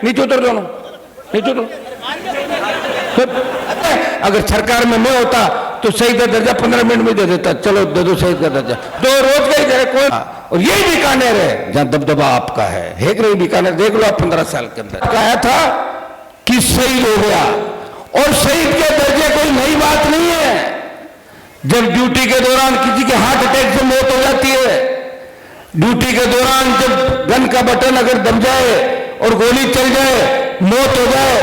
नीचे उतर दोनों, नीचे उतर। अगर सरकार में मैं होता तो शहीद का दर्जा 15 मिनट में दे देता, चलो दे दो शहीद का दर्जा, दो रोज का ही दे कोई। और यही बीकानेर है जहां दबदबा आपका है कि नहीं? बीकानेर देख लो आप 15 साल के अंदर कहा था कि शहीद हो गया, और शहीद के दर्जे कोई नई बात नहीं है। जब ड्यूटी के दौरान किसी के हार्ट अटैक से मौत हो जाती है, ड्यूटी के दौरान जब गन का बटन अगर दब जाए और गोली चल जाए, मौत हो जाए,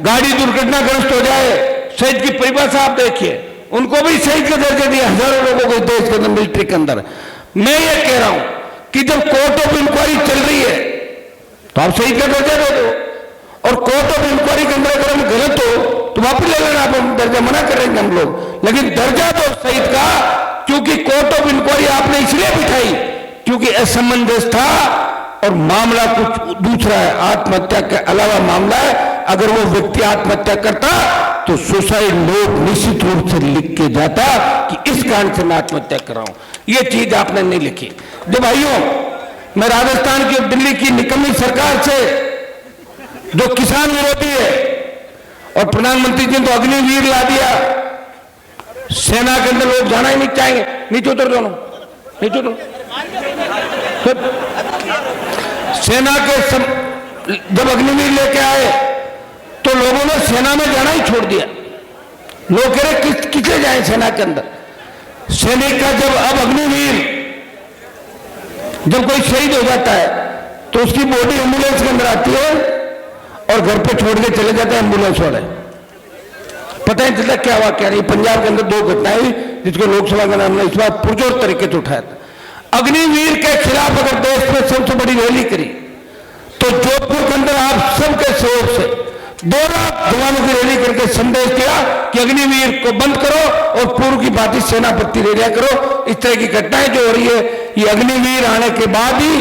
गाड़ी दुर्घटनाग्रस्त हो जाए, शहीद की परिभाषा आप देखिए, उनको भी शहीद का दर्जा दिया हजारों लोगों को देश के अंदर, मिलिट्री के अंदर। मैं ये कह रहा हूं कि जब कोर्ट ऑफ इंक्वायरी चल रही है तो आप शहीद का दर्जा दे दो, और कोर्ट ऑफ इंक्वायरी के अंदर अगर हम गलत हो तो वापिस ले लेना, आप दर्जा मना करेंगे हम लोग, लेकिन दर्जा दो शहीद का। क्योंकि कोर्ट ऑफ इंक्वायरी आपने इसलिए बिठाई क्योंकि असमंजस था और मामला कुछ दूसरा है, आत्महत्या के अलावा मामला है। अगर वो व्यक्ति आत्महत्या करता तो सुसाइड नोट निश्चित रूप से लिख के जाता कि इस कारण से मैं आत्महत्या कर रहा हूं। ये चीज आपने नहीं लिखी। जो भाइयों, मैं राजस्थान की और दिल्ली की निकम्मी सरकार से, जो किसान विरोधी है, और प्रधानमंत्री जी ने तो अग्निवीर ला दिया, सेना के अंदर लोग जाना ही नहीं चाहेंगे। नीचे उतर दोनों, नीचे उतर। सेना के जब अग्निवीर लेके आए तो लोगों ने सेना में जाना ही छोड़ दिया। लोग कह रहे किसे जाए सेना के अंदर? सैनिक का जब अब अग्निवीर जब कोई शहीद हो जाता है तो उसकी बॉडी एम्बुलेंस के अंदर आती है और घर पे छोड़ के चले जाते हैं एम्बुलेंस वाले। पता नहीं चलता क्या हुआ क्या नहीं। पंजाब के अंदर 2 घटनाएं हुई जिसको लोकसभा का नाम ने इस बार पुरजोर तरीके से उठाया था। अग्निवीर के खिलाफ अगर देश में सबसे बड़ी रैली करी तो जोधपुर के अंदर आप सबके सहयोग से 2 लाख जवानों की रैली करके संदेश दिया कि अग्निवीर को बंद करो और पूर्व की भांति सेनापति रैलियां करो। इस तरह की घटनाएं जो हो रही है, ये अग्निवीर आने के बाद ही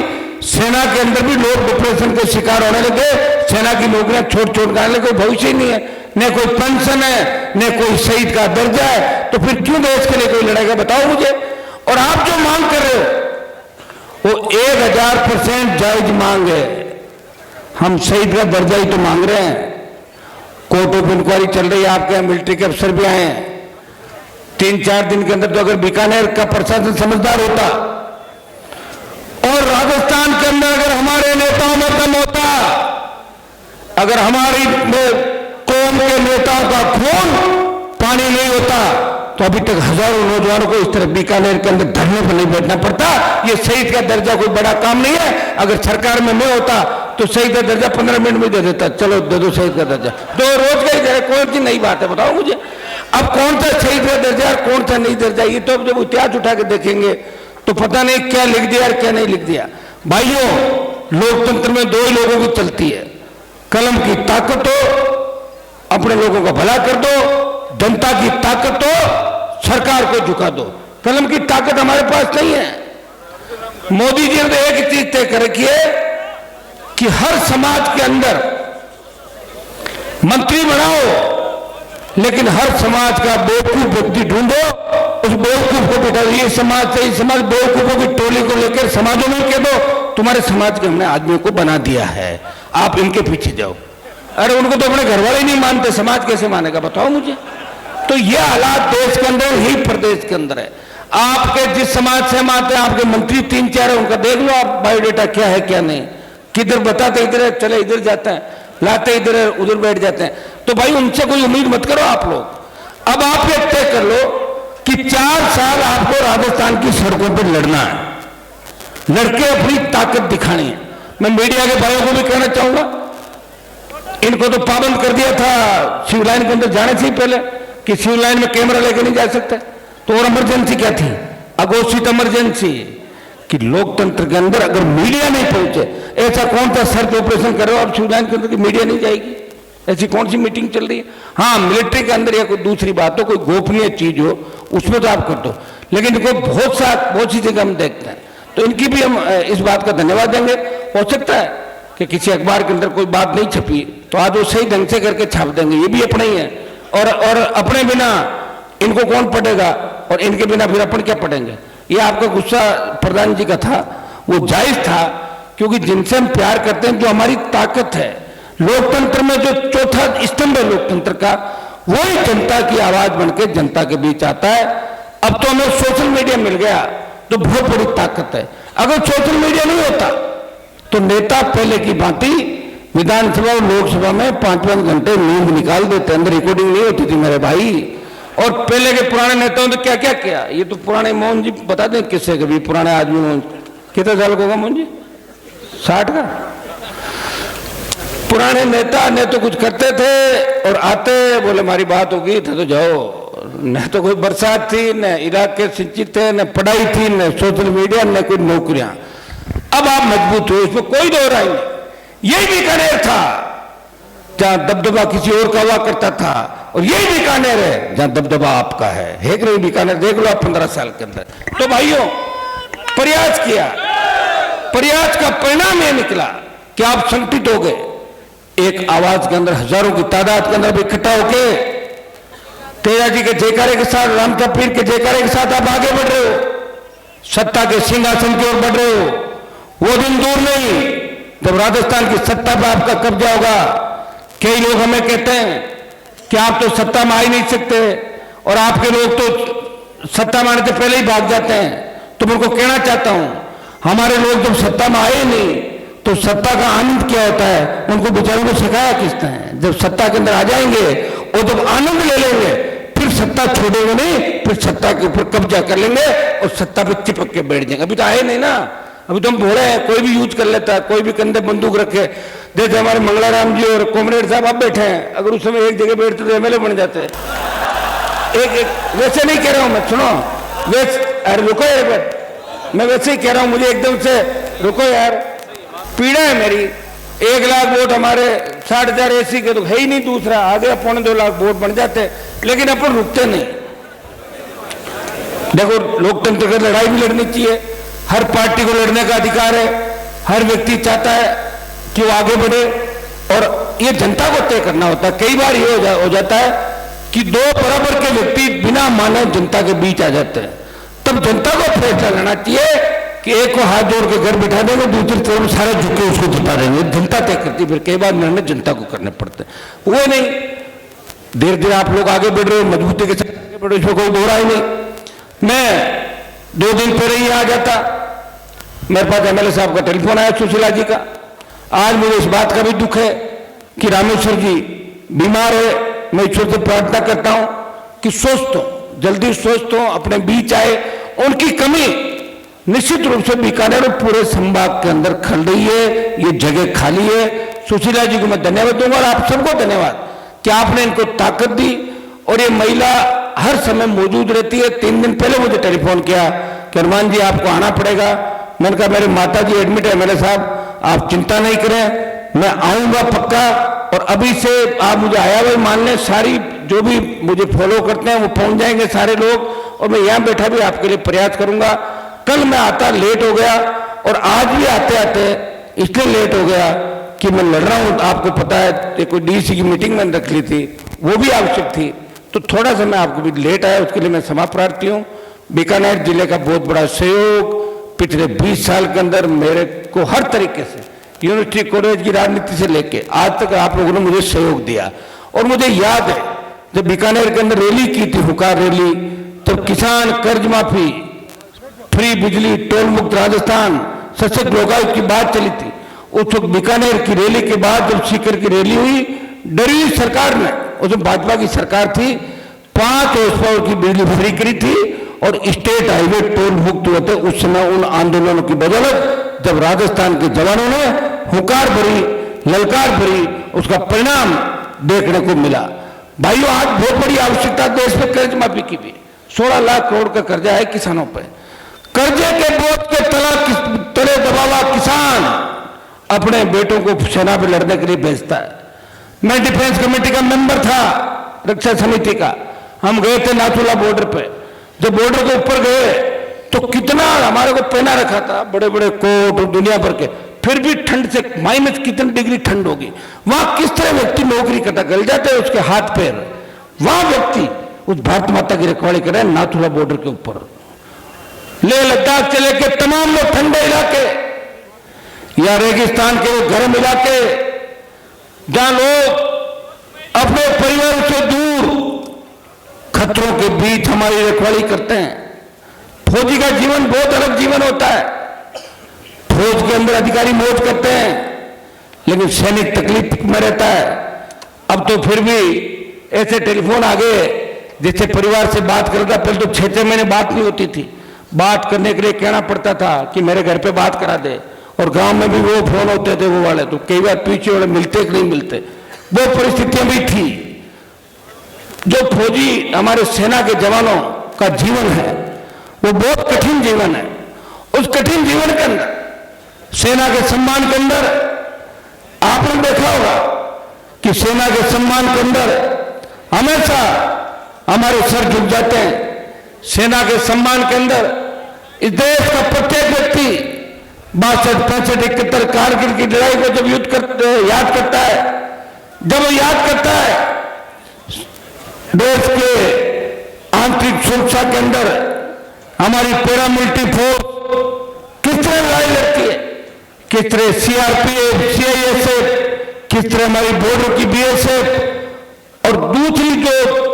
सेना के अंदर भी लोग डिप्रेशन के शिकार होने लगे, सेना की नौकरियां छोड़ छोड़ कर आने लगे, कोई भविष्य ही नहीं है, न कोई पेंशन है, न कोई शहीद का दर्जा है, तो फिर क्यों देश के लिए कोई लड़ाएगा? बताओ मुझे। और आप जो मांग कर रहे हो वो 1000% जायज मांग है। हम शहीद का दर्जा ही तो मांग रहे हैं। कोर्ट ऑफ इंक्वायरी चल रही है, आपके यहाँ मिलिट्री के अफसर भी आए हैं। 3-4 दिन के अंदर तो अगर बीकानेर का प्रशासन समझदार होता और राजस्थान के अंदर अगर हमारे नेताओं में दम होता, अगर हमारी कौम के नेताओं का खून पानी नहीं होता तो अभी तक हजारों नौजवानों को इस तरह बीकानेर के अंदर धरने पर नहीं बैठना पड़ता। ये शहीद का दर्जा कोई बड़ा काम नहीं है। अगर सरकार में मैं होता तो शहीद का दर्जा 15 मिनट में दे देता, चलो दे दो शहीद का दर्जा, 2 रोज का ही दे। कौन सी नई बात है बताओ मुझे? अब कौन सा शहीद का दर्जा और कौन सा नहीं दर्जा, ये तो अब जब इतिहास उठा के देखेंगे तो पता नहीं क्या लिख दिया और क्या नहीं लिख दिया। भाइयों, लोकतंत्र में 2 ही लोगों की चलती है, कलम की ताकत हो अपने लोगों का भला कर दो, जनता की ताकत हो सरकार को झुका दो। कलम की ताकत हमारे पास नहीं है। मोदी जी ने तो एक चीज तय कर रखी है कि हर समाज के अंदर मंत्री बनाओ, लेकिन हर समाज का बेवकूफ व्यक्ति ढूंढो, उस बेवकूफ को बिठाओ। ये समाज से इस समाज बेवकूफों की टोली को लेकर समाजों में कह दो तुम्हारे समाज के हमने आदमियों को बना दिया है, आप इनके पीछे जाओ। अरे उनको तो अपने घर वाले नहीं मानते, समाज कैसे मानेगा बताओ मुझे? तो ये हालात देश के अंदर, यही प्रदेश के अंदर है। आपके जिस समाज से हम आते हैं, आपके मंत्री 3-4 है, उनका देख लो आप बायोडेटा क्या है क्या नहीं, किधर बताते इधर है, चले इधर जाते हैं, लाते इधर है, उधर बैठ जाते हैं। तो भाई उनसे कोई उम्मीद मत करो आप लोग। अब आप ये तय कर लो कि 4 साल आपको राजस्थान की सड़कों पर लड़ना है, लड़के अपनी ताकत दिखानी है। मैं मीडिया के भाइयों को भी कहना चाहूंगा, इनको तो पाबंद कर दिया था शिव लाइन के अंदर जाने से ही पहले कि शिव लाइन में कैमरा लेकर नहीं जा सकते, तो और इमरजेंसी क्या थी? अघोषित इमरजेंसी कि लोकतंत्र के अंदर अगर मीडिया नहीं पहुंचे, ऐसा कौन सा सर्च ऑपरेशन कर रहे हो आप शिव लाइन के अंदर कि मीडिया नहीं जाएगी? ऐसी कौन सी मीटिंग चल रही है? हाँ, मिलिट्री के अंदर या कोई दूसरी बात हो, कोई गोपनीय चीज हो, उसमें तो आप कर दो, लेकिन इनको बहुत सी जगह हम देखते हैं। तो इनकी भी हम इस बात का धन्यवाद देंगे। हो सकता है कि किसी अखबार के अंदर कोई बात नहीं छपी तो आज वो सही ढंग से करके छाप देंगे, ये भी अपने ही है। और अपने बिना इनको कौन पढ़ेगा और इनके बिना फिर अपन क्या पढ़ेंगे? ये आपका गुस्सा प्रधान जी का था, वो जायज था, क्योंकि जिनसे हम प्यार करते हैं, जो हमारी ताकत है, लोकतंत्र में जो चौथा स्तंभ है लोकतंत्र का, वही जनता की आवाज बनकर जनता के बीच आता है। अब तो हमें सोशल मीडिया मिल गया तो बहुत बड़ी ताकत है। अगर सोशल मीडिया नहीं होता तो नेता पहले की भांति विधानसभा और लोकसभा में 5-5 घंटे नींद निकाल देते, अंदर रिकॉर्डिंग नहीं होती थी मेरे भाई। और पहले के पुराने नेताओं ने क्या क्या किया, ये तो पुराने मोहन जी बता दें किससे, कभी पुराने आदमी मोहन, कितने साल का होगा मोहन जी, 60 का। पुराने नेता ने तो कुछ करते थे और आते बोले हमारी बात होगी तो जाओ, न तो कोई बरसात थी, न इलाके सिंचित थे, न पढ़ाई थी, न सोशल मीडिया, न कोई नौकरियां। अब आप मजबूत हो, इसमें कोई दो राय नहीं। यही बीकानेर था जहां दबदबा किसी और का हुआ करता था, और यही बीकानेर है जहां दबदबा आपका है कि नहीं? बीकानेर देख लो आप 15 साल के अंदर। तो भाइयों, प्रयास किया, प्रयास का परिणाम यह निकला कि आप संगठित हो गए, एक आवाज के अंदर हजारों की तादाद के अंदर इकट्ठा होके तेजा जी के जयकारे के साथ, रामता पीर के जयकारे के साथ आप आगे बढ़ रहे हो, सत्ता के सिंहासन की ओर बढ़ रहे हो। वो दिन दूर नहीं जब राजस्थान की सत्ता पर आपका कब्जा होगा। कई लोग हमें कहते हैं कि आप तो सत्ता में आ ही नहीं सकते, और आपके लोग तो सत्ता में आने से पहले ही भाग जाते हैं। तो मैं उनको कहना चाहता हूं, हमारे लोग जब सत्ता में आए नहीं तो सत्ता का आनंद क्या होता है उनको बेचारों को सिखाया किसने है। जब सत्ता के अंदर आ जाएंगे और जब आनंद ले लेंगे फिर सत्ता छोड़ेंगे नहीं, फिर सत्ता के ऊपर कब्जा कर लेंगे और सत्ता पे चिपक के बैठ जाएंगे। अभी तो आए नहीं ना, अभी तो हम भोले हैं, कोई भी यूज कर लेता है, कोई भी कंधे बंदूक रखे। जैसे हमारे मंगलाराम जी और कॉमरेड साहब आप बैठे हैं, अगर उस समय एक जगह बैठते तो एमएलए बन जाते। एक वैसे नहीं कह रहा हूं मैं, सुनो वैसे, अरे रुको यार, मैं वैसे ही कह रहा हूं, मुझे एकदम से रुको यार, पीड़ा है मेरी। 1 लाख वोट हमारे 60,000 एसी के तो है ही नहीं, दूसरा आगे 2.25 लाख वोट बन जाते, लेकिन अपन रुकते नहीं। देखो, लोकतंत्र की लड़ाई भी लड़नी चाहिए, हर पार्टी को लड़ने का अधिकार है, हर व्यक्ति चाहता है कि वो आगे बढ़े, और ये जनता को तय करना होता है। कई बार ये हो जाता है कि दो बराबर के व्यक्ति बिना माने जनता के बीच आ जाते हैं, तब जनता को फैसला लेना चाहिए कि एक को हाथ जोड़ के घर बिठा देंगे, दूसरी तरफ सारे झुके उसको जिता देंगे। जनता तय करती, फिर कई बार निर्णय जनता को करने पड़ते हैं। वो नहीं, धीरे धीरे आप लोग आगे बढ़ रहे हो, मजबूती के साथ आगे बढ़ रहे हो, इसमें कोई दोहरा ही नहीं। मैं 2 दिन पहले ही आ जाता, मेरे पास एमएलए साहब का टेलीफोन आया सुशीला जी का। आज मुझे इस बात का भी दुख है कि रामेश्वर जी बीमार है। मैं ईश्वर से प्रार्थना करता हूं कि स्वस्थ हो, जल्दी स्वस्थ हो, अपने बीच आए। उनकी कमी निश्चित रूप से बीकानेर और पूरे संभाग के अंदर खल रही है, ये जगह खाली है। सुशीला जी को मैं धन्यवाद दूंगा और आप सबको धन्यवाद कि आपने इनको ताकत दी, और ये महिला हर समय मौजूद रहती है। 3 दिन पहले मुझे टेलीफोन किया कि हनुमान जी आपको आना पड़ेगा। मैंने कहा मेरे माता जी एडमिट है, एमएलए साहब आप चिंता नहीं करें, मैं आऊंगा पक्का। और अभी से आप मुझे आया हुआ मानने, सारी जो भी मुझे फॉलो करते हैं वो पहुंच जाएंगे सारे लोग, और मैं यहाँ बैठा भी आपके लिए प्रयास करूंगा। कल मैं आता लेट हो गया, और आज भी आते आते इसलिए लेट हो गया कि मैं लड़ रहा हूं। आपको पता है कोई डीसी की मीटिंग मैंने रख ली थी, वो भी आवश्यक थी, तो थोड़ा सा मैं आपको भी लेट आया, उसके लिए मैं क्षमा प्रार्थी हूँ। बीकानेर जिले का बहुत बड़ा सहयोग पिछले 20 साल के अंदर मेरे को हर तरीके से, यूनिवर्सिटी कॉलेज की राजनीति से लेके आज तक आप लोगों ने मुझे सहयोग दिया। और मुझे याद है जब बीकानेर के अंदर रैली की थी, हुकार रैली, तब किसान कर्ज माफी, फ्री बिजली, टोल मुक्त राजस्थान, सशक्त लोकायुक्त की बात चली थी। उस वक्त बीकानेर की रैली के बाद जब सीकर की रैली हुई, डरी हुई सरकार ने, उसमें भाजपा की सरकार थी, 5 हॉर्स पावर की बिजली फ्री करी थी और स्टेट हाईवे टोल मुक्त हुए थे। उस समय उन आंदोलनों की बदौलत जब राजस्थान के जवानों ने हुंकार भरी, ललकार भरी, उसका परिणाम देखने को मिला। भाइयों, आज बहुत बड़ी आवश्यकता देश में कर्ज माफी की भी। 16 लाख करोड़ का कर्जा है किसानों पर। कर्जे के बोझ के तले दबावा किसान अपने बेटों को सेना में लड़ने के लिए भेजता है। मैं डिफेंस कमेटी का मेंबर था, रक्षा समिति का। हम गए थे नाथुला बॉर्डर पे। जब बॉर्डर के ऊपर गए तो कितना हमारे को पहना रखा था, बड़े बड़े कोट और दुनिया भर के, फिर भी ठंड से माइनस कितनी डिग्री ठंड होगी, वहां किस तरह व्यक्ति नौकरी करता, गल जाते हैं उसके हाथ पैर। वहां व्यक्ति उस भारत माता की रखवाली कर रहे हैं नाथुला बॉर्डर के ऊपर। लेह लद्दाख चले के तमाम लोग ठंडे इलाके या रेगिस्तान के वो गर्म इलाके, जहां लोग अपने परिवार से दूर खतरों के बीच हमारी रखवाली करते हैं। फौजी का जीवन बहुत अलग जीवन होता है। फौज के अंदर अधिकारी मौज करते हैं, लेकिन सैनिक तकलीफ में रहता है। अब तो फिर भी ऐसे टेलीफोन आ गए जैसे परिवार से बात करता, पहले तो 6-6 महीने बात नहीं होती थी। बात करने के लिए कहना पड़ता था कि मेरे घर पे बात करा दे, और गांव में भी वो फोन होते थे वो वाले, तो कई बार पीछे वाले मिलते कि नहीं मिलते, वो परिस्थितियां भी थी। जो फौजी हमारे सेना के जवानों का जीवन है वो बहुत कठिन जीवन है। उस कठिन जीवन के अंदर, सेना के सम्मान के अंदर आपने देखा होगा कि सेना के सम्मान के अंदर हमेशा हमारे सर झुक जाते हैं। सेना के सम्मान के अंदर इस देश का प्रत्येक व्यक्ति 62, 65, 71 कारगिल की लड़ाई को जब याद करता है, जब वो याद करता है देश के आंतरिक सुरक्षा के अंदर हमारी पैरामिलिट्री फोर्स किस तरह लड़ाई लड़ती है, किस तरह सीआरपीएफ, सीआईएसएफ, किस तरह हमारी बॉर्डर की बीएसएफ, और दूसरी जो